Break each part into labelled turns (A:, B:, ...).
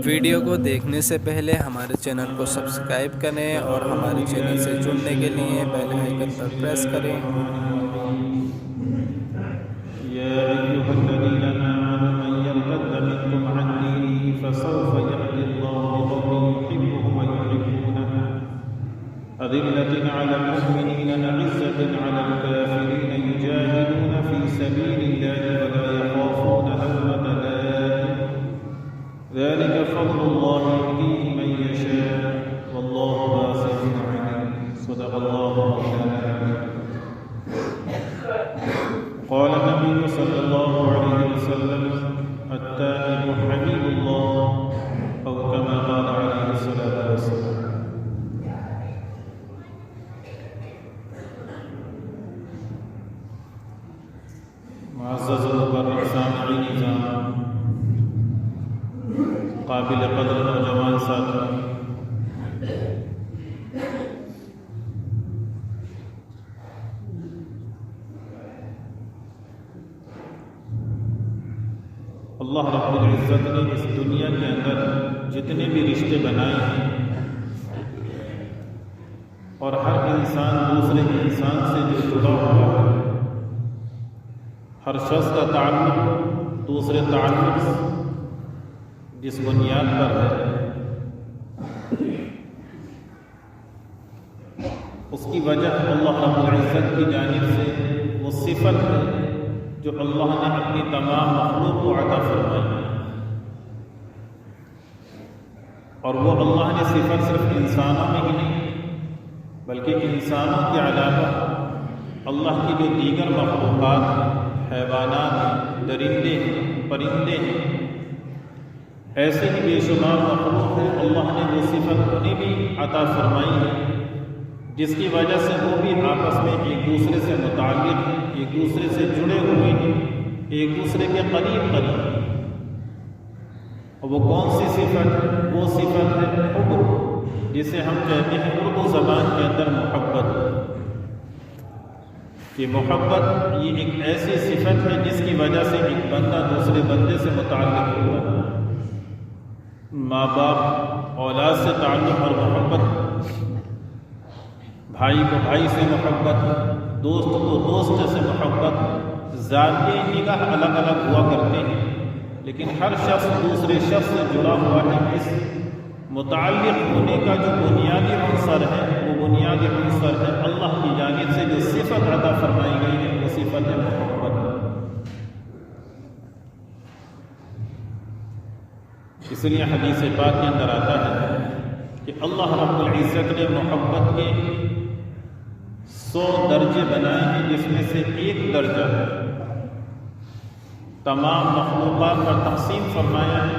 A: Video کو دیکھنے سے پہلے ہمارے چینل کو سبسکرائب کریں اور ہمارے چینل سے جڑنے کے لیے بیل آئیکن پر پریس کریں۔
B: يا أيها الذين آمنوا من يرتد منكم عن دينه فسوف يأتي الله بقوم يحبهم ويحبونه أذلة على المؤمنين أعزة على الكافرين يجاهدون في سبيل الله ولا يخافون لومة لائم ذلك فضل الله يؤتيه من يشاء والله واسع عليم صدق الله مولانا. قال النبي صلى الله عليه وسلم التائب حبيب الله أو كما قال عليه الصلاة والسلام. معزز ومبارک سامعین نظام، قابل قدر نوجوان ساتھی، اللہ رب العزت نے اس دنیا کے اندر جتنے بھی رشتے بنائے ہیں اور ہر انسان دوسرے انسان سے جو جڑا ہوا ہے، ہر شخص کا تعلق دوسرے تعلق جس بنیاد پر ہے، اس کی وجہ اللہ رب العزت کی جانب سے وہ صفت ہے جو اللہ نے اپنی تمام مخلوق کو عطا فرمائی ہے، اور وہ اللہ نے صفت صرف انسانوں میں ہی نہیں بلکہ انسانوں کے علاوہ اللہ کی جو دیگر مخلوقات ہیں، حیوانات ہیں، درندے ہیں، پرندے ہیں، ایسے ہی بے شمار مخلوق ہیں، اللہ نے وہ صفت انہیں بھی عطا فرمائی ہے جس کی وجہ سے وہ بھی آپس میں ایک دوسرے سے متعلق ہیں، ایک دوسرے سے جڑے ہوئے ہیں، ایک دوسرے کے قریب ہیں۔ اور وہ کون سی صفت ہے؟ وہ صفت ہے حب، جسے ہم کہتے ہیں اردو زبان کے اندر محبت۔ یہ محبت یہ ایک ایسی صفت ہے جس کی وجہ سے ایک بندہ دوسرے بندے سے متعلق ہوتا ہے۔ ماں باپ اولاد سے تعلق اور محبت، بھائی کو بھائی سے محبت، دوست کو دوست سے محبت، ذاتی نگاہ الگ الگ ہوا کرتے ہیں لیکن ہر شخص دوسرے شخص سے جڑا ہوا ہے۔ اس متعلق ہونے کا جو بنیادی عنصر ہے وہ بنیادی عنصر ہے اللہ کی جانب سے جو صفت عطا فرمائی گئی ہے، وہ صفت ہے محبت۔ اس لیے حدیث پاک کے اندر آتا ہے کہ اللہ رب العزت نے محبت کے 100 درجے بنائے ہیں، جس میں سے ایک درجہ تمام مخلوقات پر تقسیم فرمایا ہے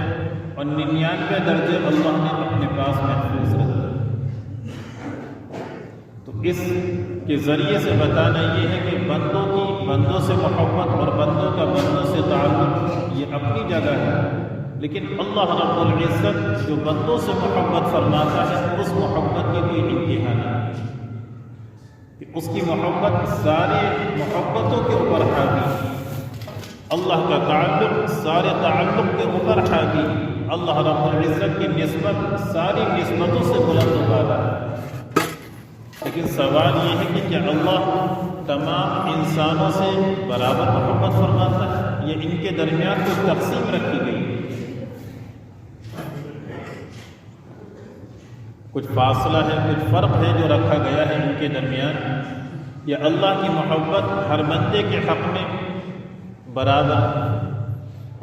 B: اور 99 درجے اللہ نے اپنے پاس محفوظ رکھے۔ تو اس کے ذریعے سے بتانا یہ ہے کہ بندوں سے محبت اور بندوں کا بندوں سے تعلق یہ اپنی جگہ ہے، لیکن اللہ رب العزت جو بندوں سے محبت فرماتا ہے اس محبت کی کوئی انتہا نہیں، کہ اس کی محبت سارے محبتوں کے اوپر حاوی، اللہ کا تعلق سارے تعلق کے اوپر حاوی، اللہ رب العزت کی نسبت ساری نسبتوں سے بلند و بالا ہے۔ لیکن سوال یہ ہے کہ کیا اللہ تمام انسانوں سے برابر محبت فرماتا ہے یا ان کے درمیان کچھ تقسیم رکھی گئی، کچھ فاصلہ ہے، کچھ فرق ہے جو رکھا گیا ہے ان کے درمیان، یا اللہ کی محبت ہر بندے کے حق میں برابر؟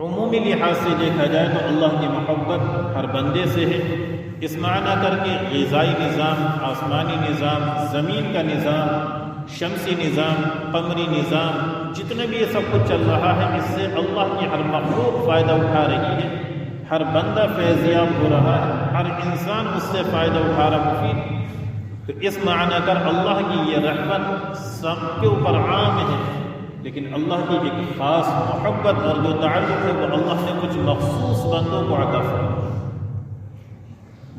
B: عمومی لحاظ سے دیکھا جائے تو اللہ کی محبت ہر بندے سے ہے، اس معنی کر کے غذائی نظام، آسمانی نظام، زمین کا نظام، شمسی نظام، قمری نظام، جتنے بھی یہ سب کچھ چل رہا ہے اس سے اللہ کی ہر مخلوق فائدہ اٹھا رہی ہے، ہر بندہ فیضیاب ہو رہا ہے، ہر انسان اس سے فائدہ اٹھا رہا مفید۔ تو اس معنی کر اللہ کی یہ رحمت سب کے اوپر عام ہے، لیکن اللہ کی ایک خاص محبت اور جو تعلق ہے وہ اللہ نے کچھ مخصوص بندوں کو عطا فرمایا۔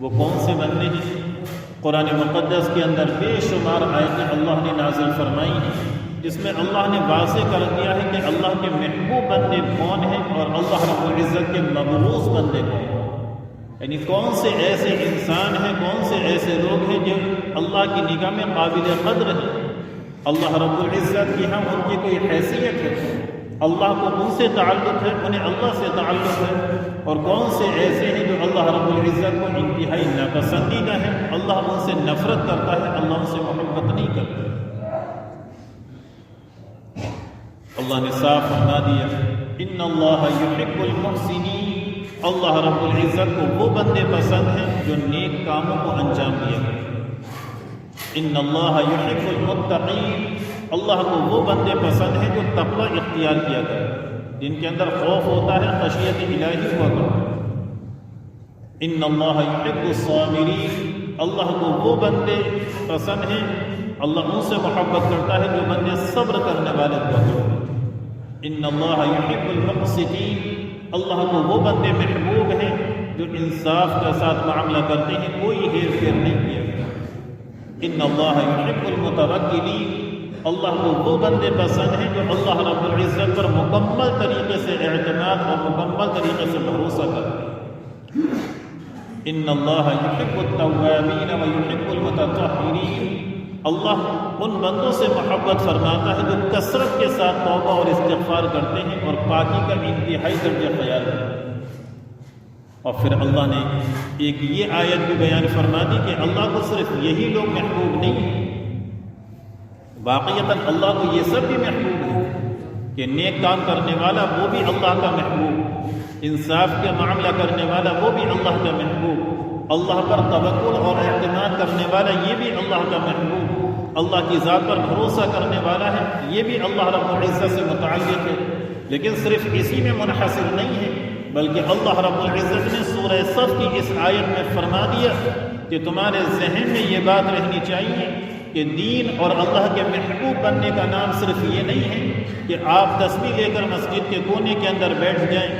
B: وہ کون سے بندے ہیں؟ قرآن مقدس کے اندر بے شمار آیتیں اللہ نے نازل فرمائی ہیں جس میں اللہ نے واضح کر دیا ہے کہ اللہ کے محبوب بندے کون ہیں اور اللہ رب العزت کے مبعوث بندے کون ہیں، یعنی کون سے ایسے انسان ہیں، کون سے ایسے لوگ ہیں جو اللہ کی نگاہ میں قابل قدر ہیں، اللہ رب العزت کی ہم ان کی کوئی حیثیت ہے، اللہ کو ان سے تعلق ہے، انہیں اللہ سے تعلق ہے، اور کون سے ایسے ہیں جو اللہ رب العزت کو انتہائی ناپسندیدہ ہے، اللہ ان سے نفرت کرتا ہے، اللہ ان سے محبت نہیں کرتا۔ اللہ نے صاف فرما دیا ان اللہ یحب المحسنین، اللہ رب العزت کو وہ بندے پسند ہیں جو نیک کاموں کو انجام دیا کرتے ہیں۔ ان اللہ یحب المتقین، اللہ کو وہ بندے پسند ہیں جو تقوی اختیار کیا کرتے ہیں، جن کے اندر خوف ہوتا ہے، خشیت الہی ہوا کرتا ہے۔ ان اللہ یحب الصابرین، اللہ کو وہ بندے پسند ہیں، اللہ ان سے محبت کرتا ہے جو بندے صبر کرنے والے ہوا کرتے ہیں۔ ان اللہ یحب المقسطین، اللہ کو وہ بندے محبوب ہیں جو انصاف کے ساتھ معاملہ کرتے ہیں، کوئی ہیر پھیر نہیں کیا گیا۔ ان اللہ یحب المتوکلین، اللہ کو وہ بندے پسند ہیں جو اللہ رب العزت پر مکمل طریقے سے اعتماد اور مکمل طریقے سے بھروسہ کرتے ہیں۔ ان اللہ یحب التوابین ویحب المتطہرین، اللہ ان بندوں سے محبت فرماتا ہے جو کثرت کے ساتھ توبہ اور استغفار کرتے ہیں اور پاکی کا انتہائی درجہ خیال کرتے ہیں۔ اور پھر اللہ نے ایک یہ آیت بھی بیان فرما دی کہ اللہ کو صرف یہی لوگ محبوب نہیں ہیں، واقعتاً اللہ کو یہ سب بھی محبوب ہے کہ نیک کام کرنے والا وہ بھی اللہ کا محبوب، انصاف کا معاملہ کرنے والا وہ بھی اللہ کا محبوب، اللہ پر توکل اور اعتماد کرنے والا یہ بھی اللہ کا محبوب، اللہ کی ذات پر بھروسہ کرنے والا ہے یہ بھی اللہ رب العزت سے متعلق ہے۔ لیکن صرف اسی میں منحصر نہیں ہے، بلکہ اللہ رب العزت نے سورہ صف کی اس آیت میں فرما دیا کہ تمہارے ذہن میں یہ بات رہنی چاہیے کہ دین اور اللہ کے محبوب بننے کا نام صرف یہ نہیں ہے کہ آپ تسبیح لے کر مسجد کے کونے کے اندر بیٹھ جائیں،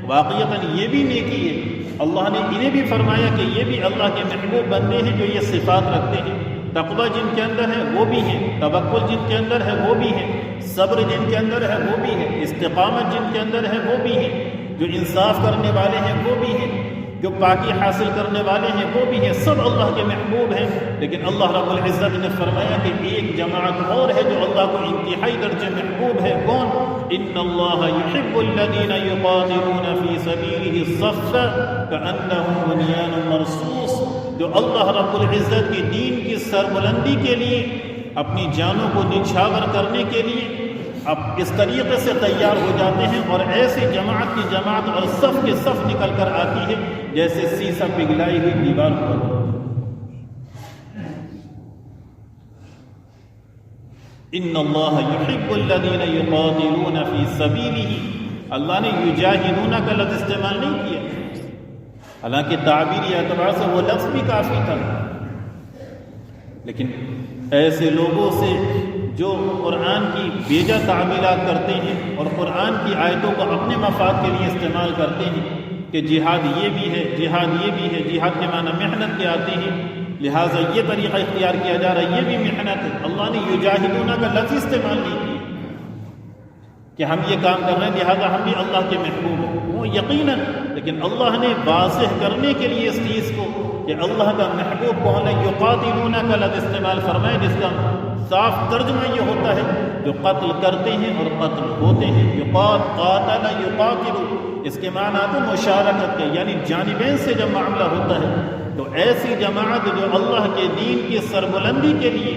B: واقعتاً یہ بھی نیکی ہے۔ اللہ نے انہیں بھی فرمایا کہ یہ بھی اللہ کے محبوب بندے ہیں جو یہ صفات رکھتے ہیں، تقوی جن کے اندر ہے وہ بھی ہیں، توکل جن کے اندر ہے وہ بھی ہیں، صبر جن کے اندر ہے وہ بھی ہے، استقامت جن کے اندر ہے وہ بھی ہیں، جو انصاف کرنے والے ہیں وہ بھی ہیں، جو پاکی حاصل کرنے والے ہیں وہ بھی ہیں، سب اللہ کے محبوب ہیں۔ لیکن اللہ رب العزت نے فرمایا کہ ایک جماعت اور ہے جو اللہ کو انتہائی درجے محبوب ہے، کون؟ ان اللہ یحب الذین یقاتلون فی سبیلہ صفا کأنہم بنیان مرصوص، جو اللہ رب العزت کی دین کی سربلندی کے لیے، اپنی جانوں کو نچھاور کرنے کے لیے اب اس طریقے سے تیار ہو جاتے ہیں، اور ایسی جماعت کی جماعت اور صف کے صف نکل کر آتی ہے جیسے سیسا پگھلائی ہوئی دیوار پر۔ ان اللہ یحب الذین یقاتلون فی سبیلہ، اللہ نے یجاہدون کا لفظ استعمال نہیں کیا، حالانکہ تعبیری اعتبار سے وہ لفظ بھی کافی تھا، لیکن ایسے لوگوں سے جو قرآن کی بیجا تعمیلات کرتے ہیں اور قرآن کی آیتوں کو اپنے مفاد کے لیے استعمال کرتے ہیں کہ جہاد یہ بھی ہے، جہاد یہ بھی ہے، جہاد کے معنی محنت کے آتے ہیں، لہٰذا یہ طریقہ اختیار کیا جا رہا ہے، یہ بھی محنت ہے۔ اللہ نے یجاہدون کا لفظ استعمال نہیں کیا کہ ہم یہ کام کر رہے ہیں لہٰذا ہم بھی اللہ کے محبوب ہیں، وہ یقیناً، لیکن اللہ نے واضح کرنے کے لیے اس چیز کو کہ اللہ کا محبوب کون ہے، یقاتلون کا لفظ استعمال فرمائے، جس کا صاف ترجمہ یہ ہوتا ہے جو قتل کرتے ہیں اور قتل ہوتے ہیں۔ قاتل یقاتل، اس کے معنی آتے مشارکت کے، یعنی جانبین سے جب معاملہ ہوتا ہے تو ایسی جماعت جو اللہ کے دین کی سربلندی کے لیے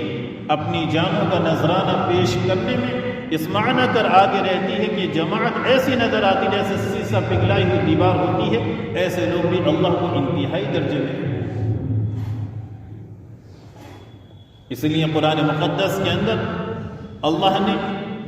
B: اپنی جانوں کا نذرانہ پیش کرنے میں اس معنی کر آگے رہتی ہے کہ جماعت ایسی نظر آتی جیسے سیسا پگھلائی ہوئی دیوار ہوتی ہے، ایسے لوگ بھی اللہ کو انتہائی درجے میں۔ اس لیے قرآن مقدس کے اندر اللہ نے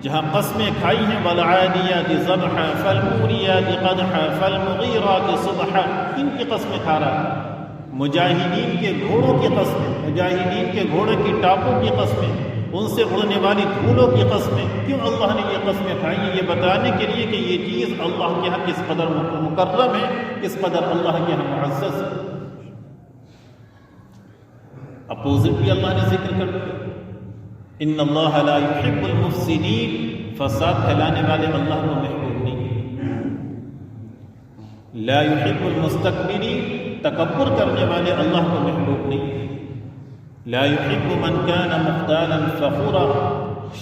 B: جہاں قسمیں کھائی ہیں وَالْعَادِيَاتِ ضَبْحًا فَالْمُورِيَاتِ قَدْحًا فَالْمُغِيرَاتِ صُبْحًا، ان کی قسمیں کھا رہا ہے، مجاہدین کے گھوڑوں کی قسمیں، مجاہدین کے گھوڑے کی ٹاپوں کی قسمیں، ان سے اڑنے والی دھولوں کی قسمیں۔ کیوں اللہ نے یہ قسمیں کھائی ہیں؟ یہ بتانے کے لیے کہ یہ چیز اللہ کے ہاں کس قدر مکرم ہے، کس قدر اللہ کے ہاں معزز ہے۔ اپوزٹ بھی اللہ نے ذکر کر دیا ان اللہ لا یحب المفسدین، فساد پھیلانے والے اللہ کو محبوب نہیں۔ لا یحب المستکبرین، تکبر کرنے والے اللہ کو محبوب نہیں۔ لا یحب من کان مختالا فخورا،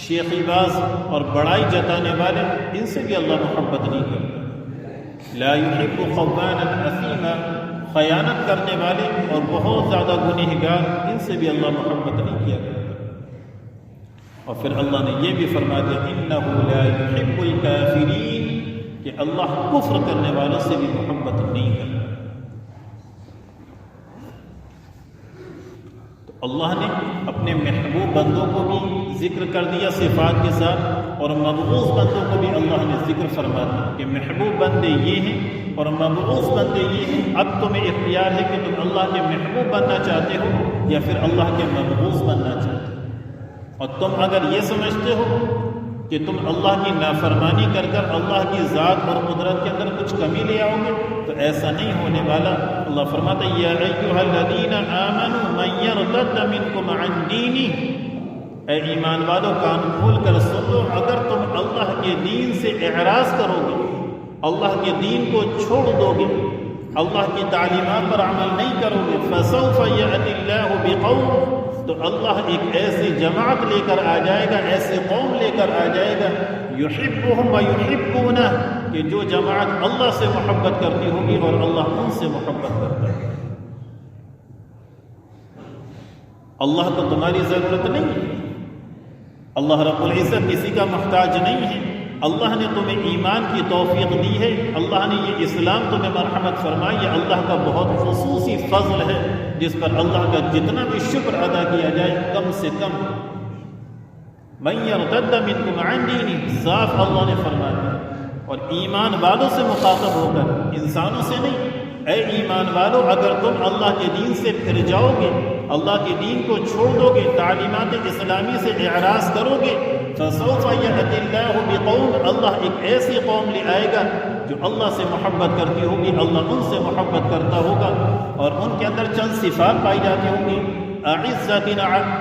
B: شیخی باز اور بڑائی جتانے والے، ان سے بھی اللہ محبت نہیں کرتا۔ لا یحب خوانا اثیما، خیانت کرنے والے اور بہت زیادہ گنہگار، ان سے بھی اللہ محبت نہیں کیا کرتا۔ اور پھر اللہ نے یہ بھی فرما دیا انہ لا یحب الکافرین، کہ اللہ کفر کرنے والوں سے بھی محبت نہیں کرتا۔ تو اللہ نے اپنے محبوب بندوں کو بھی ذکر کر دیا صفات کے ساتھ، اور مبغوض بندوں کو بھی اللہ نے ذکر فرما دیا کہ محبوب بندے یہ ہیں اور مبغوض بندے یہ ہیں۔ اب تمہیں اختیار ہے کہ تم اللہ کے محبوب بننا چاہتے ہو یا پھر اللہ کے مبغوض بننا چاہتے ہو۔ اور تم اگر یہ سمجھتے ہو کہ تم اللہ کی نافرمانی کر کر اللہ کی ذات اور قدرت کے اندر کچھ کمی لے آؤ گے تو ایسا نہیں ہونے والا۔ اللہ فرماتا ہے یا ایھا الذین آمنوا من یرتد منکم عن دینہ، اے ایمان والو کان کھول کر سن لو، اگر تم اللہ کے دین سے اعراض کرو گے، اللہ کے دین کو چھوڑ دو گے، اللہ کی تعلیمات پر عمل نہیں کرو گے، فسوف یأتی اللہ بقوم، تو اللہ ایک ایسی جماعت لے کر آ جائے گا، ایسے قوم لے کر آ جائے گا، یحبہم ویحبونہ، کہ جو جماعت اللہ سے محبت کرتی ہوگی اور اللہ ان سے محبت کرتا ہے۔ اللہ کو تمہاری ضرورت نہیں ہے، اللہ رب العزت کسی کا محتاج نہیں ہے۔ اللہ نے تمہیں ایمان کی توفیق دی ہے، اللہ نے یہ اسلام تمہیں مرحمت فرمائی، یہ اللہ کا بہت خصوصی فضل ہے جس پر اللہ کا جتنا بھی شکر ادا کیا جائے کم سے کم۔ من یرتد منکم عن دینہ، صاف اللہ نے فرمایا، اور ایمان والوں سے مخاطب ہو کر، انسانوں سے نہیں۔ اے ایمان والو، اگر تم اللہ کے دین سے پھر جاؤ گے، اللہ کے دین کو چھوڑ دو گے، تعلیمات اسلامی سے اعراض کرو گے، فسوف یأتی اللہ بقوم، اللہ ایک ایسی قوم لے آئے گا جو اللہ سے محبت کرتی ہوگی، اللہ ان سے محبت کرتا ہوگا، اور ان کے اندر چند صفات پائی جاتی ہوں گی، اعزۃ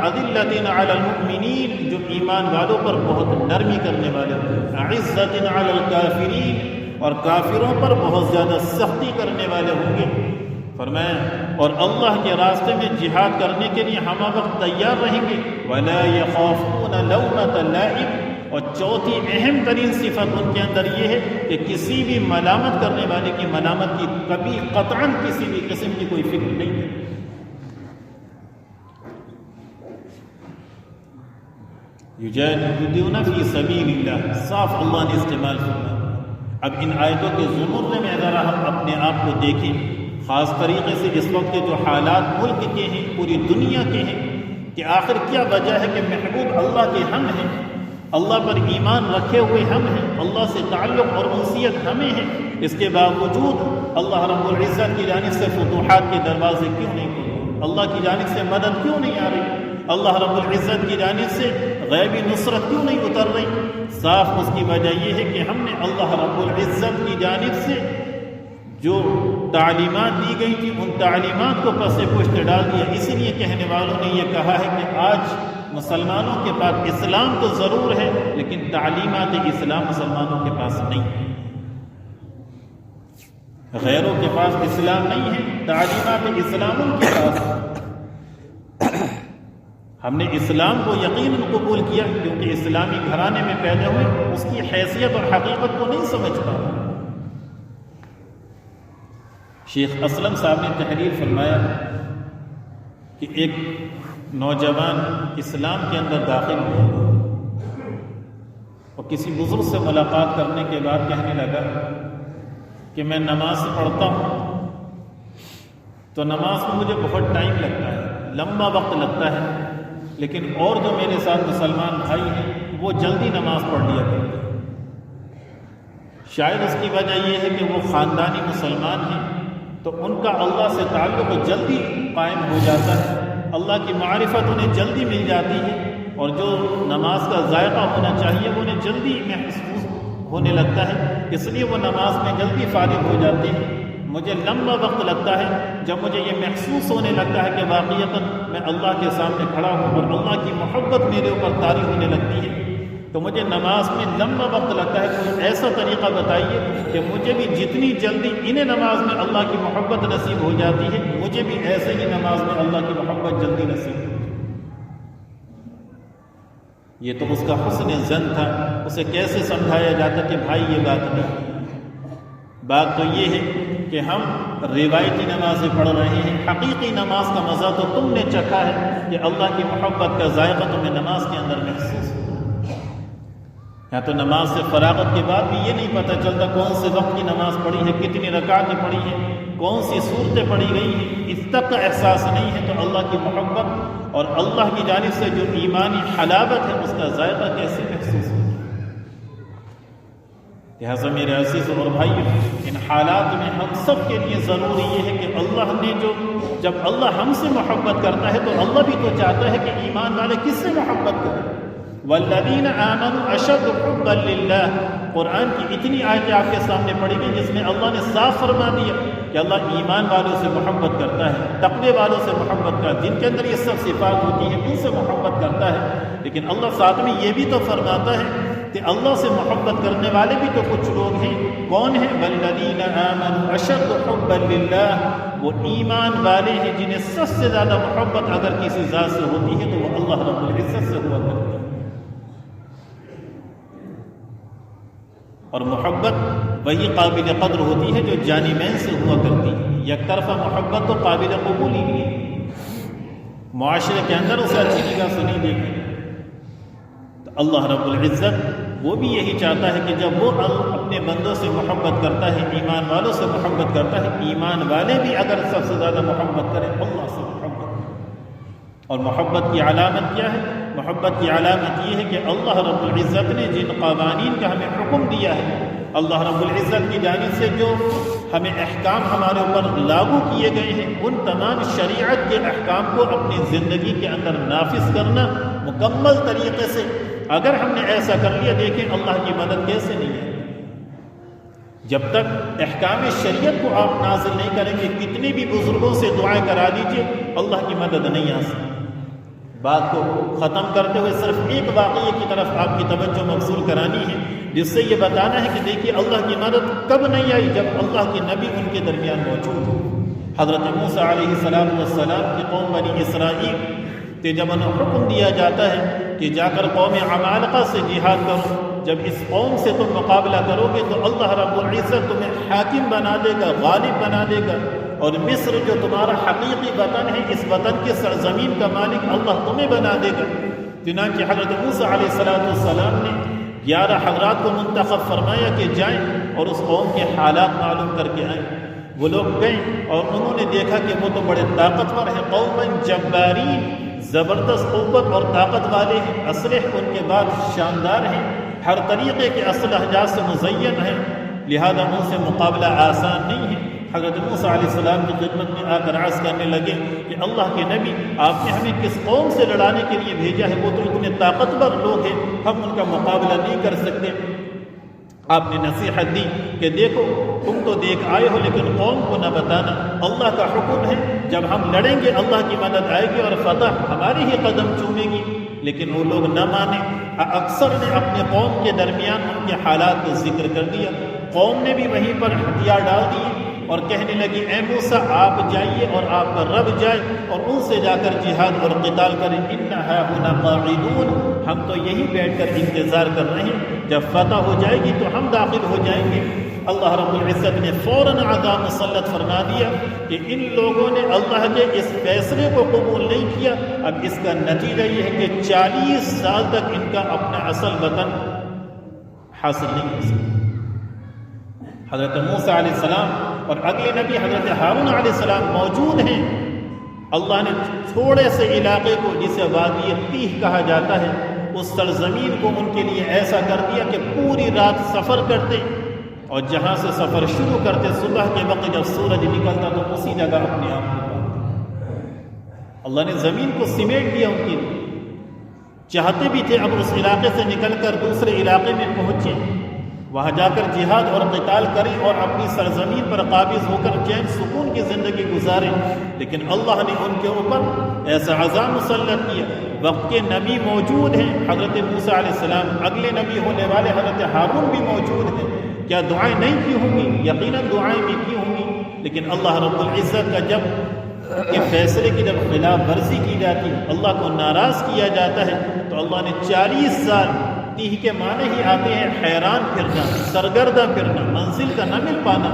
B: اذلۃ علی المؤمنین، جو ایمان والوں پر بہت نرمی کرنے والے ہوں گے، اعزۃ علی الکافرین، اور کافروں پر بہت زیادہ سختی کرنے والے ہوں گے۔ فرمایا اور اللہ کے راستے میں جہاد کرنے کے لیے ہم وقت تیار رہیں گے، ولا یخافون لومۃ لائم، اور چوتھی اہم ترین صفت ان کے اندر یہ ہے کہ کسی بھی ملامت کرنے والے کی ملامت کی کبھی قطعاً کسی بھی قسم کی کوئی فکر نہیں ہے۔ یجاہدون فی سبیل اللہ، صاف اللہ نے استعمال فرمایا۔ اب ان آیتوں کے ضمن میں ذرا ہم اپنے آپ کو دیکھیں، خاص طریقے سے اس وقت کے جو حالات ملک کے ہیں، پوری دنیا کے ہیں، کہ آخر کیا وجہ ہے کہ محبوب اللہ کے ہم ہیں، اللہ پر ایمان رکھے ہوئے ہم ہیں، اللہ سے تعلق اور انسیت ہمیں ہیں، اس کے باوجود اللہ رب العزت کی جانب سے فتوحات کے دروازے کیوں نہیں کھلے؟ اللہ کی جانب سے مدد کیوں نہیں آ رہی؟ اللہ رب العزت کی جانب سے غیبی نصرت کیوں نہیں اتر رہی؟ صاف اس کی وجہ یہ ہے کہ ہم نے اللہ رب العزت کی جانب سے جو تعلیمات دی گئی تھی ان تعلیمات کو پس پشت ڈال دیا۔ اسی لیے کہنے والوں نے یہ کہا ہے کہ آج مسلمانوں کے پاس اسلام تو ضرور ہے لیکن تعلیمات اسلام مسلمانوں کے پاس نہیں ہے۔ غیروں کے پاس اسلام نہیں ہے، تعلیمات اسلام ان کے پاس ہے۔ ہم نے اسلام کو یقیناً قبول کیا کیونکہ اسلامی گھرانے میں پیدا ہوئے، اس کی حیثیت اور حقیقت کو نہیں سمجھ پایا۔ شیخ اسلم صاحب نے تحریر فرمایا کہ ایک نوجوان اسلام کے اندر داخل ہوا اور کسی بزرگ سے ملاقات کرنے کے بعد کہنے لگا کہ میں نماز پڑھتا ہوں تو نماز میں مجھے بہت ٹائم لگتا ہے، لمبا وقت لگتا ہے، لیکن اور جو میرے ساتھ مسلمان بھائی ہیں وہ جلدی نماز پڑھ لیا کرتے ہیں۔ شاید اس کی وجہ یہ ہے کہ وہ خاندانی مسلمان ہیں تو ان کا اللہ سے تعلق جلدی قائم ہو جاتا ہے، اللہ کی معرفت انہیں جلدی مل جاتی ہے، اور جو نماز کا ذائقہ ہونا چاہیے وہ انہیں جلدی محسوس ہونے لگتا ہے، اس لیے وہ نماز میں جلدی فارغ ہو جاتے ہیں۔ مجھے لمبا وقت لگتا ہے، جب مجھے یہ محسوس ہونے لگتا ہے کہ واقعتاً میں اللہ کے سامنے کھڑا ہوں اور اللہ کی محبت میرے اوپر طاری ہونے لگتی ہے تو مجھے نماز میں لمبا وقت لگتا ہے، کوئی ایسا طریقہ بتائیے کہ مجھے بھی جتنی جلدی انہیں نماز میں اللہ کی محبت نصیب ہو جاتی ہے مجھے بھی ایسے ہی نماز میں اللہ کی محبت جلدی نصیب ہو۔ یہ تو اس کا حسن ظن تھا، اسے کیسے سمجھایا جاتا کہ بھائی یہ بات نہیں، بات تو یہ ہے کہ ہم روایتی نمازیں پڑھ رہے ہیں، حقیقی نماز کا مزہ تو تم نے چکھا ہے کہ اللہ کی محبت کا ذائقہ تمہیں نماز کے اندر محسوس ہو۔ یا تو نماز سے فراغت کے بعد بھی یہ نہیں پتہ چلتا کون سے وقت کی نماز پڑھی ہے، کتنی رکعتیں پڑھی ہیں، کون سی صورتیں پڑھی گئی ہیں، اس تک کا احساس نہیں ہے تو اللہ کی محبت اور اللہ کی جانب سے جو ایمانی حلاوت ہے اس کا ذائقہ کیسے محسوس ہو۔ لہٰذا میرے عزیزوں اور بھائیوں، ان حالات میں ہم سب کے لیے ضروری یہ ہے کہ اللہ نے جب اللہ ہم سے محبت کرتا ہے تو اللہ بھی تو چاہتا ہے کہ ایمان والے کس سے محبت کریں۔ والذین آمنوا اشد حبا للہ، قرآن کی اتنی آیتیں آپ کے سامنے پڑھی گئی جس میں اللہ نے صاف فرما دیا کہ اللہ ایمان والوں سے محبت کرتا ہے، تقوی والوں سے محبت کرتا ہے، جن کے اندر یہ سب صفات ہوتی ہیں ان سے محبت کرتا ہے۔ لیکن اللہ ساتھ میں یہ بھی تو فرماتا ہے کہ اللہ سے محبت کرنے والے بھی تو کچھ لوگ ہیں، کون ہیں؟ والذین آمنوا اشد حبا للہ، وہ ایمان والے ہیں جنہیں سب سے زیادہ محبت اگر کسی ذات سے ہوتی ہے تو وہ اللہ رب العزت سے ہوا کرتی ہے۔ اور محبت وہی قابل قدر ہوتی ہے جو جانبین سے ہوا کرتی ہے، یک طرفہ محبت تو قابل قبول ہی نہیں ہے، معاشرے کے اندر اسے اچھی نگاہ سے نہیں دیکھیں۔ تو اللہ رب العزت وہ بھی یہی چاہتا ہے کہ جب وہ اپنے بندوں سے محبت کرتا ہے، ایمان والوں سے محبت کرتا ہے، ایمان والے بھی اگر سب سے زیادہ محبت کریں اللہ سے محبت۔ اور محبت کی علامت کیا ہے؟ محبت کی علامت یہ ہے کہ اللہ رب العزت نے جن قوانین کا ہمیں حکم دیا ہے، اللہ رب العزت کی جانب سے جو ہمیں احکام ہمارے اوپر لاگو کیے گئے ہیں، ان تمام شریعت کے احکام کو اپنی زندگی کے اندر نافذ کرنا مکمل طریقے سے۔ اگر ہم نے ایسا کر لیا، دیکھیں اللہ کی مدد کیسے نہیں ہے۔ جب تک احکام شریعت کو آپ نازل نہیں کریں گے، کتنے بھی بزرگوں سے دعائیں کرا دیجئے اللہ کی مدد نہیں آ سکتی۔ بات کو ختم کرتے ہوئے صرف ایک واقعے کی طرف آپ کی توجہ مبذول کرانی ہے، جس سے یہ بتانا ہے کہ دیکھیے اللہ کی مدد کب نہیں آئی، جب اللہ کے نبی ان کے درمیان موجود ہو۔ حضرت موسیٰ علیہ السلام کی قوم بنی اسرائیل کہ جب انہیں حکم دیا جاتا ہے کہ جا کر قوم عمالقہ سے جہاد کرو، جب اس قوم سے تم مقابلہ کرو گے تو اللہ رب العزت تمہیں حاکم بنا دے گا، غالب بنا دے گا، اور مصر جو تمہارا حقیقی وطن ہے، اس وطن کے سرزمین کا مالک اللہ تمہیں بنا دے گا۔ چنانچہ حضرت موسیٰ علیہ السلام نے 11 حضرات کو منتخب فرمایا کہ جائیں اور اس قوم کے حالات معلوم کر کے آئیں۔ وہ لوگ گئے اور انہوں نے دیکھا کہ وہ تو بڑے طاقتور ہیں، قوم جبارین، زبردست قوت اور طاقت والے ہیں، اسلحے ان کے بعد شاندار ہیں، ہر طریقے کے اسلحہ جات سے مزین ہیں، لہذا ان سے مقابلہ آسان نہیں ہے۔ حضرت موسیٰ علیہ السلام کی خدمت میں آ کر عرض کرنے لگے کہ اللہ کے نبی، آپ نے ہمیں کس قوم سے لڑانے کے لیے بھیجا ہے؟ وہ تو اتنے طاقتور لوگ ہیں، ہم ان کا مقابلہ نہیں کر سکتے۔ آپ نے نصیحت دی کہ دیکھو تم تو دیکھ آئے ہو لیکن قوم کو نہ بتانا، اللہ کا حکم ہے جب ہم لڑیں گے اللہ کی مدد آئے گی اور فتح ہماری ہی قدم چومے گی۔ لیکن وہ لوگ نہ مانے، اکثر نے اپنے قوم کے درمیان ان کے حالات کو ذکر کر دیا۔ قوم نے بھی وہیں پر ہتھیار ڈال دیے اور کہنے لگی اے موسیٰ آپ جائیے اور آپ کا رب جائے اور ان سے جا کر جہاد اور قتال کریں، انہا ہنا قاعدون، ہم تو یہی بیٹھ کر انتظار کر رہے ہیں، جب فتح ہو جائے گی تو ہم داخل ہو جائیں گے۔ اللہ رب العزت نے فوراً عذاب مسلط فرما دیا کہ ان لوگوں نے اللہ کے اس فیصلے کو قبول نہیں کیا۔ اب اس کا نتیجہ یہ ہے کہ 40 سال تک ان کا اپنا اصل وطن حاصل نہیں ہو سکا۔ حضرت موسیٰ علیہ السلام اور اگلے نبی حضرت ہارون علیہ السلام موجود ہیں۔ اللہ نے تھوڑے سے علاقے کو جسے وادی تیہ کہا جاتا ہے، اس سرزمین کو ان کے لیے ایسا کر دیا کہ پوری رات سفر کرتے اور جہاں سے سفر شروع کرتے صبح کے وقت جب سورج نکلتا تو اسی جگہ اپنے آپ کو پاتے۔ اللہ نے زمین کو سمیٹ دیا ان کے لیے۔ چاہتے بھی تھے اب اس علاقے سے نکل کر دوسرے علاقے میں پہنچے، وہاں جا کر جہاد اور قتال کریں اور اپنی سرزمین پر قابض ہو کر چین سکون کی زندگی گزاریں، لیکن اللہ نے ان کے اوپر ایسا عذاب مسلط کیا۔ وقت کے نبی موجود ہیں، حضرت موسیٰ علیہ السلام، اگلے نبی ہونے والے حضرت ہارون بھی موجود ہیں، کیا دعائیں نہیں کی ہوں گی؟ یقیناً دعائیں بھی کی ہوں گی، لیکن اللہ رب العزت کا جب کے فیصلے کی جب خلاف ورزی کی جاتی ہے، اللہ کو ناراض کیا جاتا ہے، تو اللہ نے 40 سال، تیہ کے معنی ہی آتے ہیں حیران پھرنا، سرگردہ پھرنا، منزل کا نہ مل پانا،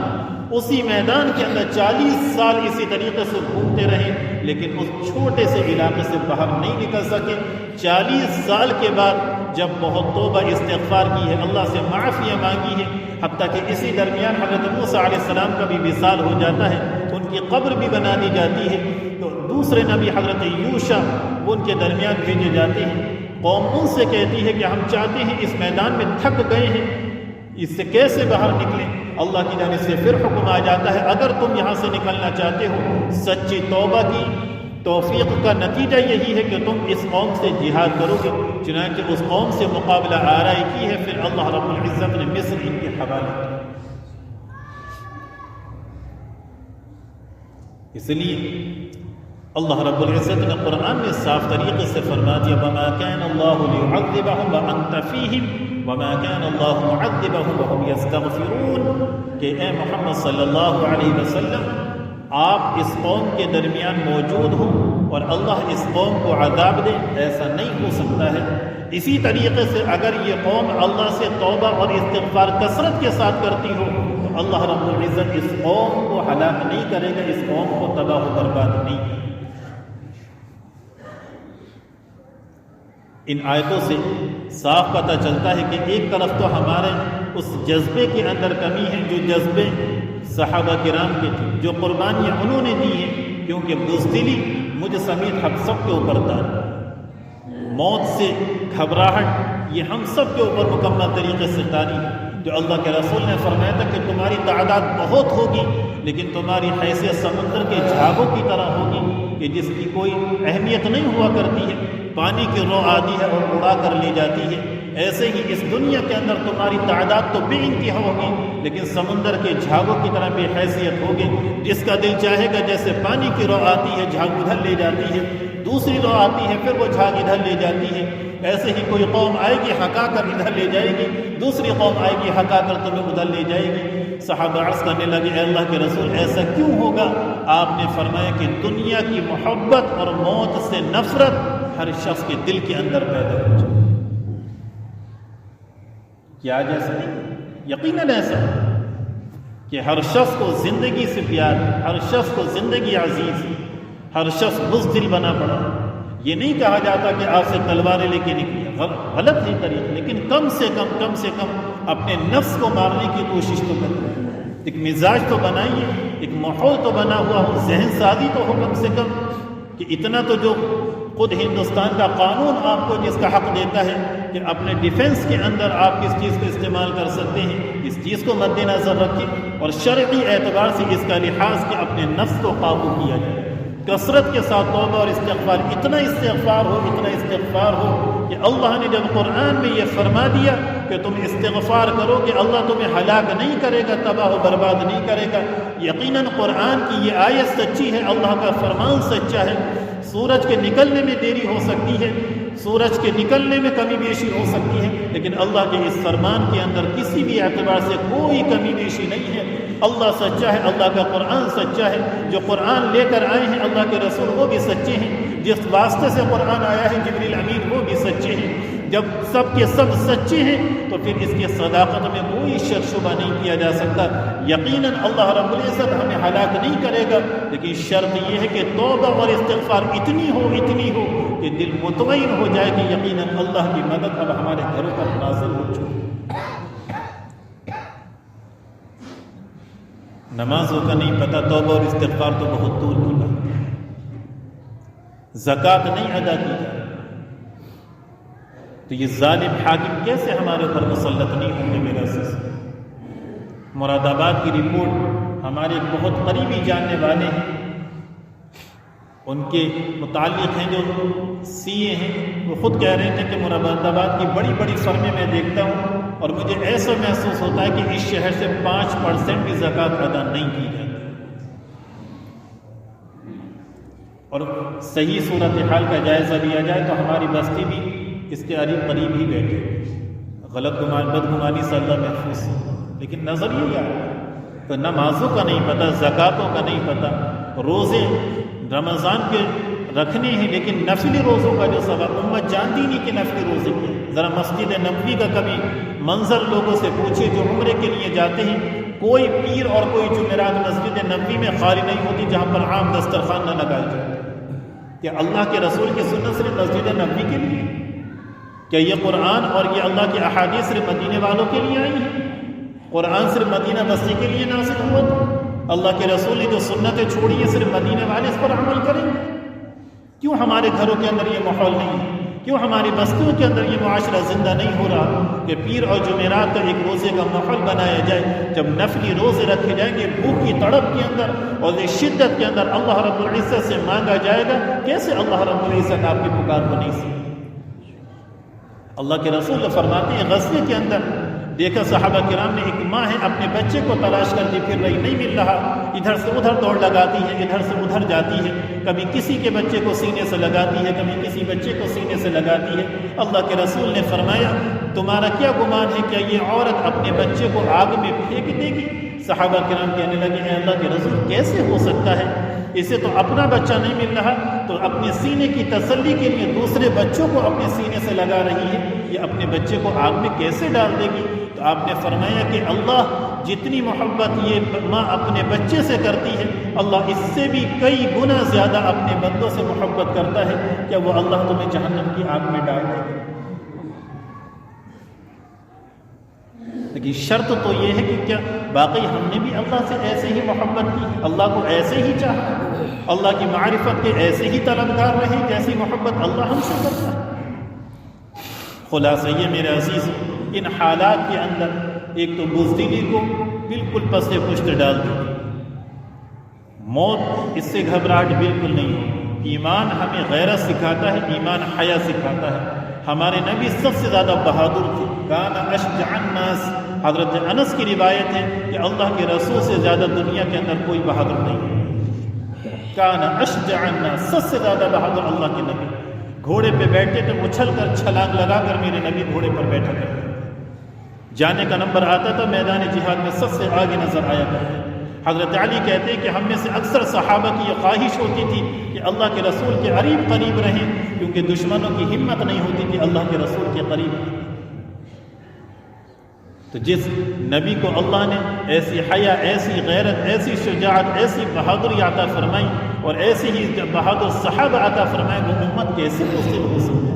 B: اسی میدان کے اندر 40 سال اسی طریقے سے گھومتے رہے، لیکن اس چھوٹے سے علاقے سے باہر نہیں نکل سکے۔ 40 سال کے بعد جب بہت توبہ استغفار کی ہے، اللہ سے معافیاں مانگی ہے، حتیٰ کہ اسی درمیان حضرت موسیٰ علیہ السلام کا بھی وصال ہو جاتا ہے، ان کی قبر بھی بنا دی جاتی ہے، تو دوسرے نبی حضرت یوشع وہ ان کے درمیان بھیجے جاتے ہیں۔ قوم ان سے کہتی ہے کہ ہم چاہتے ہیں، اس میدان میں تھک گئے ہیں، اس سے کیسے باہر نکلیں؟ اللہ کی جانب سے پھر حکم آ جاتا ہے، اگر تم یہاں سے نکلنا چاہتے ہو، سچی توبہ کی توفیق کا نتیجہ یہی ہے کہ تم اس قوم سے جہاد کرو گے۔ چنانچہ اس قوم سے مقابلہ آرائی کی ہے، پھر اللہ رب العزت نے مصر ان کے حوالے کیا۔ اس لیے اللہ رب العزت نے قرآن میں صاف طریقے سے فرما دیا، وَمَا كَانَ اللَّهُ لِيُعَذِّبَهُمْ وَأَنْتَ فِيهِمْ وَمَا كَانَ اللَّهُ مُعَذِّبَهُمْ وَهُمْ يَسْتَغْفِرُونَ کہ اے محمد صلی اللہ علیہ وسلم، آپ اس قوم کے درمیان موجود ہو اور اللہ اس قوم کو عذاب دے، ایسا نہیں ہو سکتا ہے۔ اسی طریقے سے اگر یہ قوم اللہ سے توبہ اور استغفار کثرت کے ساتھ کرتی ہو تو اللہ رب العزت اس قوم کو ہلاک نہیں کرے گا، اس قوم کو تباہ و برباد نہیں کرے گا۔ ان آیتوں سے صاف پتہ چلتا ہے کہ ایک طرف تو ہمارے اس جذبے کے اندر کمی ہے جو جذبے صحابہ کرام کے تھے، جو قربانیاں انہوں نے دی ہیں، کیونکہ بزدلی مجھ سمیت ہم سب کے اوپر تھا، موت سے گھبراہٹ یہ ہم سب کے اوپر مکمل طریقے سے تاری ہے۔ جو اللہ کے رسول نے فرمایا تھا کہ تمہاری تعداد بہت ہوگی لیکن تمہاری حیثیت سمندر کے جھاگوں کی طرح ہوگی کہ جس کی کوئی اہمیت نہیں ہوا کرتی ہے، پانی کی رو آتی ہے اور اڑا کر لے جاتی ہے۔ ایسے ہی اس دنیا کے اندر تمہاری تعداد تو بے انتہا ہوگی لیکن سمندر کے جھاگوں کی طرح بے حیثیت ہوگی، جس کا دل چاہے گا جیسے پانی کی رو آتی ہے جھاگ ادھر لے جاتی ہے، دوسری رو آتی ہے پھر وہ جھاگ ادھر لے جاتی ہے، ایسے ہی کوئی قوم آئے گی ہکا کر ادھر لے جائے گی، دوسری قوم آئے گی ہکا کر تمہیں ادھر لے جائے گی۔ صحابہ عرض کرنے لگے، اے اللہ کے رسول ایسا کیوں ہوگا؟ آپ نے فرمایا کہ دنیا کی محبت اور موت سے نفرت ہر شخص کے دل کے اندر پیدا ہو جائے۔ کیا جیسا نہیں؟ یقیناً ایسا کہ ہر شخص کو زندگی سے پیار، ہر شخص کو زندگی عزیز، ہر شخص بزدل بنا پڑا۔ یہ نہیں کہا جاتا کہ آپ سے تلواریں لے کے نکلی، غلط ہے طریقہ، لیکن کم سے کم اپنے نفس کو مارنے کی کوشش تو کریں، ایک مزاج تو بنائیے، ایک ماحول تو بنا ہوا ہو، ذہن سازی تو ہو کم سے کم، کہ اتنا تو جو خود ہندوستان کا قانون آپ کو جس کا حق دیتا ہے کہ اپنے ڈیفنس کے اندر آپ کس چیز کو استعمال کر سکتے ہیں، اس چیز کو مد نظر رکھیں اور شرعی اعتبار سے اس کا لحاظ کہ اپنے نفس کو قابو کیا جائے، کثرت کے ساتھ توبہ اور استغفار، اتنا استغفار ہو کہ اللہ نے جب قرآن میں یہ فرما دیا کہ تم استغفار کرو کہ اللہ تمہیں ہلاک نہیں کرے گا، تباہ و برباد نہیں کرے گا۔ یقیناً قرآن کی یہ آیت سچی ہے، اللہ کا فرمان سچا ہے۔ سورج کے نکلنے میں دیری ہو سکتی ہے، سورج کے نکلنے میں کمی بیشی ہو سکتی ہے، لیکن اللہ کے اس فرمان کے اندر کسی بھی اعتبار سے کوئی کمی بیشی نہیں ہے۔ اللہ سچا ہے، اللہ کا قرآن سچا ہے، جو قرآن لے کر آئے ہیں اللہ کے رسول وہ بھی سچے ہیں، جس واسطے سے قرآن آیا ہے جبریل امین وہ بھی سچے ہیں۔ جب سب کے سب سچے ہیں تو پھر اس کی صداقت میں کوئی شک شبہ نہیں کیا جا سکتا۔ یقیناً اللہ رب العزت ہمیں ہلاک نہیں کرے گا، لیکن شرط یہ ہے کہ توبہ اور استغفار اتنی ہو کہ دل مطمئن ہو جائے کہ یقیناً اللہ کی مدد اب ہمارے گھروں پر نازل ہو چکی۔ نمازوں کا نہیں پتہ، توبہ اور استغفار تو بہت دور کی بات ہے۔ زکوٰۃ نہیں ادا کی جائے تو یہ ظالم حاکم کیسے ہمارے اوپر مسلط نہیں ہوں گے؟ میرا عزیز، مراد آباد کی رپورٹ ہمارے ایک بہت قریبی جاننے والے ہیں، ان کے متعلق ہیں جو سی اے ہیں، وہ خود کہہ رہے تھے کہ مراد آباد کی بڑی بڑی فرمیں میں دیکھتا ہوں اور مجھے ایسا محسوس ہوتا ہے کہ اس شہر سے 5% بھی زکوٰۃ ادا نہیں کی جاتی، اور صحیح صورتحال کا جائزہ لیا جائے تو ہماری بستی بھی اس کے قریب ہی بیٹھے، غلط گمان بدگمانی سے اللہ محفوظ، لیکن نظریہ کیا ہے؟ تو نمازوں کا نہیں پتہ، زکاتوں کا نہیں پتہ، روزے رمضان کے رکھنے ہیں لیکن نفلی روزوں کا جو سبب امت جانتی نہیں کہ نفلی روزے کیا۔ ذرا مسجد نبوی کا کبھی منظر لوگوں سے پوچھے جو عمرے کے لیے جاتے ہیں، کوئی پیر اور کوئی جمعرات مسجد نبوی میں خالی نہیں ہوتی جہاں پر عام دسترخوان نہ لگائے جائے۔ کہ اللہ کے رسول کی سنت صرف مسجد نبوی کے لیے؟ کیا یہ قرآن اور یہ اللہ کی احادیث صرف مدینے والوں کے لیے آئی ہیں؟ قرآن صرف مدینہ بستی کے لیے نازل ہوا تھا؟ اللہ کے رسول نے جو سنتیں چھوڑی ہیں صرف مدینے والے اس پر عمل کریں؟ کیوں ہمارے گھروں کے اندر یہ ماحول نہیں ہے؟ کیوں ہماری بستیوں کے اندر یہ معاشرہ زندہ نہیں ہو رہا کہ پیر اور جمعرات کا ایک روزے کا ماحول بنایا جائے؟ جب نفلی روزے رکھے جائیں گے بھوک کی تڑپ کے اندر اور شدت کے اندر اللہ رب العزت سے مانگا جائے گا، کیسے اللہ رب العزت آپ کی پکار کو نہیں سنے؟ اللہ کے رسول فرماتے ہیں غزوے کے اندر دیکھا صحابہ کرام نے ایک ماں ہے اپنے بچے کو تلاش کرتی پھر رہی، نہیں مل رہا، ادھر سے ادھر دوڑ لگاتی ہے، ادھر سے ادھر جاتی ہے، کبھی کسی کے بچے کو سینے سے لگاتی ہے، کبھی کسی بچے کو سینے سے لگاتی ہے۔ اللہ کے رسول نے فرمایا تمہارا کیا گمان ہے کہ یہ عورت اپنے بچے کو آگ میں پھینک دے گی؟ صحابہ کرام کہنے لگے اے اللہ کے رسول کیسے ہو سکتا ہے؟ اسے تو اپنا بچہ نہیں مل رہا تو اپنے سینے کی تسلی کے لیے دوسرے بچوں کو اپنے سینے سے لگا رہی ہے، یہ اپنے بچے کو آگ میں کیسے ڈال دے گی؟ تو آپ نے فرمایا کہ اللہ جتنی محبت یہ ماں اپنے بچے سے کرتی ہے، اللہ اس سے بھی کئی گنا زیادہ اپنے بندوں سے محبت کرتا ہے، کیا وہ اللہ تمہیں جہنم کی آگ میں ڈال دے گا؟ لیکن شرط تو یہ ہے کہ کیا باقی ہم نے بھی اللہ سے ایسے ہی محبت کی، اللہ کو ایسے ہی چاہا، اللہ کی معرفت کے ایسے ہی طلبگار رہے جیسی محبت اللہ ہم سے کرتا ہے؟ خلاصہ یہ میرے عزیز ان حالات کے اندر ایک تو بزدلی کو بالکل پس پشت ڈال دی، موت اس سے گھبراہٹ بالکل نہیں ہو، ایمان ہمیں غیرت سکھاتا ہے، ایمان حیا سکھاتا ہے۔ ہمارے نبی سب سے زیادہ بہادر تھے، کان اشجع الناس، حضرت انس کی روایت ہے کہ اللہ کے رسول سے زیادہ دنیا کے اندر کوئی بہادر نہیں ہے، کان اشجع الناس، سب سے زیادہ بہادر اللہ کے نبی، گھوڑے پہ بیٹھے تو اچھل کر چھلانگ لگا کر میرے نبی گھوڑے پر بیٹھا کرتے، جانے کا نمبر آتا تھا میدان جہاد میں سب سے آگے نظر آیا کرتے۔ حضرت علی کہتے ہیں کہ ہم میں سے اکثر صحابہ کی یہ خواہش ہوتی تھی کہ اللہ کے رسول کے قریب رہیں، کیونکہ دشمنوں کی ہمت نہیں ہوتی تھی اللہ کے رسول کے قریب۔ تو جس نبی کو اللہ نے ایسی حیا، ایسی غیرت، ایسی شجاعت، ایسی بہادری عطا فرمائی اور ایسی ہی بہادر صحابہ عطا فرمائے، وہ امت کیسے بزدل ہو سکتی ہے؟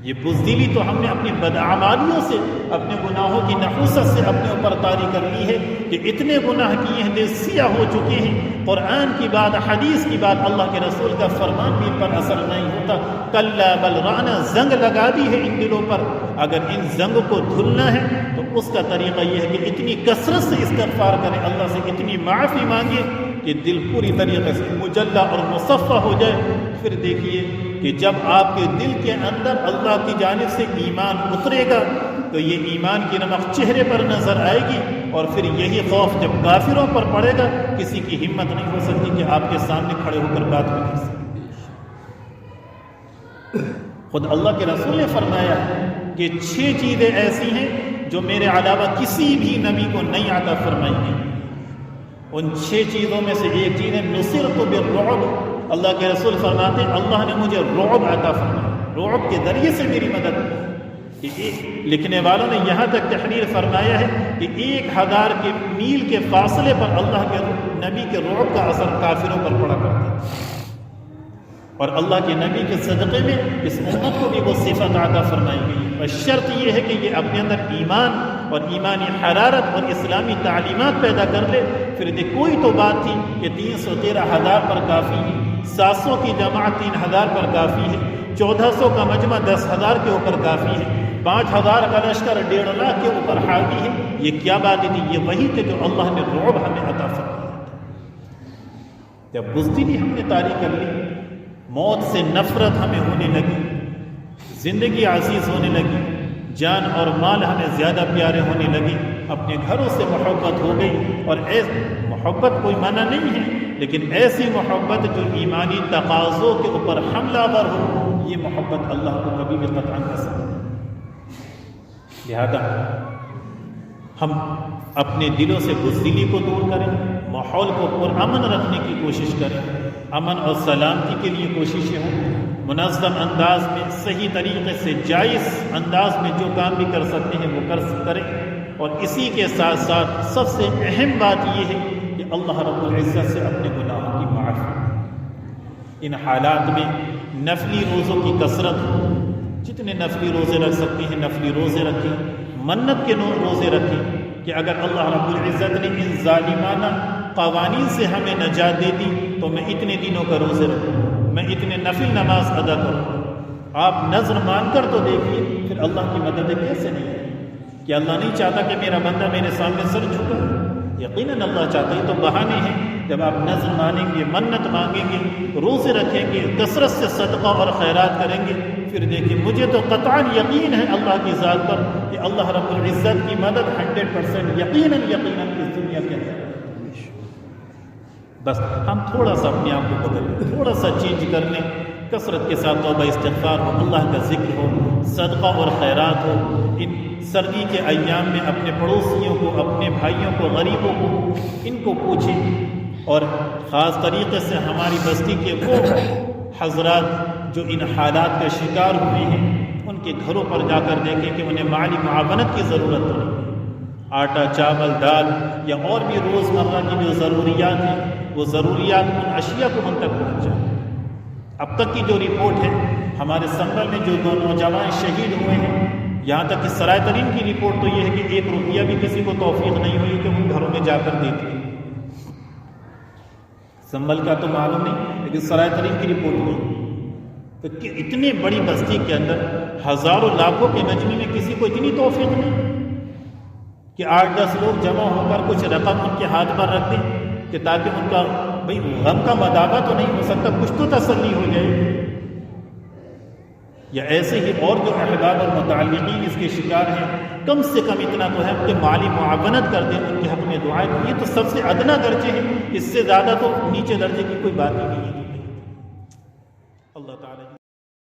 B: یہ بزدلی تو ہم نے اپنی بدعمالیوں سے، اپنے گناہوں کی نحوست سے اپنے اوپر طاری کر لی ہے کہ اتنے گناہ کیے ہیں، دل سیاہ ہو چکے ہیں، قرآن کی بات، حدیث کی بات، اللہ کے رسول کا فرمان بھی ان پر اثر نہیں ہوتا۔ کلا بل رانا، زنگ لگا دی ہے ان دلوں پر۔ اگر ان زنگ کو دھلنا ہے تو اس کا طریقہ یہ ہے کہ اتنی کثرت سے استغفار کریں، اللہ سے اتنی معافی مانگے کہ دل پوری طریقے سے مجلہ اور مصفہ ہو جائے۔ پھر دیکھیے کہ جب آپ کے دل کے اندر اللہ کی جانب سے ایمان اترے گا تو یہ ایمان کی نمک چہرے پر نظر آئے گی، اور پھر یہی خوف جب کافروں پر پڑے گا، کسی کی ہمت نہیں ہو سکتی کہ آپ کے سامنے کھڑے ہو کر بات بھی کر سکتے۔ خود اللہ کے رسول نے فرمایا کہ 6 چیزیں ایسی ہیں جو میرے علاوہ کسی بھی نبی کو نہیں عطا فرمائی گئی۔ ان 6 چیزوں میں سے ایک چیز ہے نصرت بالرعب۔ اللہ کے رسول فرماتے ہیں اللہ نے مجھے رعب عطا فرمایا، رعب کے ذریعے سے میری مدد کی۔ لکھنے والوں نے یہاں تک تحریر فرمایا ہے کہ 1000 کے میل کے فاصلے پر اللہ کے نبی کے رعب کا اثر کافروں پر پڑا کرتا ہے، اور اللہ کے نبی کے صدقے میں اس امت کو بھی وہ صفت عطا فرمائی گئی۔ اور شرط یہ ہے کہ یہ اپنے اندر ایمان اور ایمانی حرارت اور اسلامی تعلیمات پیدا کر لے۔ پھر کوئی تو بات تھی کہ 313,000 پر کافی ہے، 700 کی جماعت 3000 پر کافی ہے، 1400 کا مجمع 10,000 کے اوپر کافی ہے، 5000 کا لشکر 1.5 لاکھ کے اوپر حاوی ہے۔ یہ کیا باتیں تھی؟ یہ وہی تھے جو اللہ نے رعب ہمیں عطا فرمایا تھا۔ جب بزدلی ہم نے طاری کر لی، موت سے نفرت ہمیں ہونے لگی، زندگی عزیز ہونے لگی، جان اور مال ہمیں زیادہ پیارے ہونے لگے، اپنے گھروں سے محبت ہو گئی، اور محبت کوئی منع نہیں ہے، لیکن ایسی محبت جو ایمانی تقاضوں کے اوپر حملہ آور ہو، یہ محبت اللہ کو کبھی بھی قطعاً پسند نہیں۔ لہذا ہم اپنے دلوں سے بزدلی کو دور کریں، ماحول کو پرامن رکھنے کی کوشش کریں، امن اور سلامتی کے لیے کوششیں ہوں، منظم انداز میں صحیح طریقے سے جائز انداز میں جو کام بھی کر سکتے ہیں وہ کریں، اور اسی کے ساتھ ساتھ سب سے اہم بات یہ ہے کہ اللہ رب العزت سے اپنے گناہوں کی معافی۔ ان حالات میں نفلی روزوں کی کثرت، جتنے نفلی روزے رکھ سکتے ہیں نفلی روزے رکھیں، منت کے روزے رکھیں کہ اگر اللہ رب العزت نے ان ظالمانہ قوانین سے ہمیں نجات دے دی تو میں اتنے دنوں کا روزے رکھوں، میں اتنے نفل نماز ادا کروں۔ آپ نظر مان کر تو دیکھیے، پھر اللہ کی مدد کیسے نہیں ہے کہ اللہ نہیں چاہتا کہ میرا بندہ میرے سامنے سر جھکا؟ یقیناً اللہ چاہتا ہے، تو بہانے ہیں۔ جب آپ نظر مانیں گے، منت مانگیں گے، روزے رکھیں گے، کثرت سے صدقہ اور خیرات کریں گے، پھر دیکھیں مجھے تو قطعاً یقین ہے اللہ کی ذات پر کہ اللہ رب العزت کی مدد 100% یقیناً اس دنیا کے اندر۔ بس ہم تھوڑا سا اپنے آپ کو بدل لیں، تھوڑا سا چینج کر لیں، کثرت کے ساتھ توبہ استغفار ہو، اللہ کا ذکر ہو، صدقہ اور خیرات ہو۔ ان سردی کے ایام میں اپنے پڑوسیوں کو، اپنے بھائیوں کو، غریبوں کو، ان کو پوچھیں، اور خاص طریقے سے ہماری بستی کے وہ حضرات جو ان حالات کا شکار ہوئے ہیں، ان کے گھروں پر جا کر دیکھیں کہ انہیں مالی معاونت کی ضرورت تو نہیں، آٹا، چاول، دال یا اور بھی روزمرہ کی جو ضروریات ہیں، وہ ضروریات ان اشیاء کو ان تک پہنچائیں۔ اب تک کی جو رپورٹ ہے، ہمارے سنبل میں جو 2 نوجوان شہید ہوئے ہیں، یہاں تک کہ سرائے ترین کی رپورٹ تو یہ ہے کہ 1 روپیہ بھی کسی کو توفیق نہیں ہوئی کہ ان گھروں میں جا کر دیتی۔ سنبل کا تو معلوم نہیں، لیکن سرائے ترین کی رپورٹ ہوئی تو کہ اتنی بڑی بستی کے اندر ہزاروں لاکھوں کے مجمع میں کسی کو اتنی توفیق نہیں کہ 8-10 لوگ جمع ہو کر کچھ رقم ان کے ہاتھ پر رکھ دیں کہ تاکہ ان کا بھئی غم کا مداوع تو نہیں ہو سکتا، کچھ تو تسلی ہو جائے۔ یا ایسے ہی اور جو احباب اور متعلقین اس کے شکار ہیں، کم سے کم اتنا تو ہے کہ مالی معاونت کر دیں، ان کے حق میں دعائیں، یہ تو سب سے ادنا درجے ہیں، اس سے زیادہ تو نیچے درجے کی کوئی بات ہی نہیں ہے۔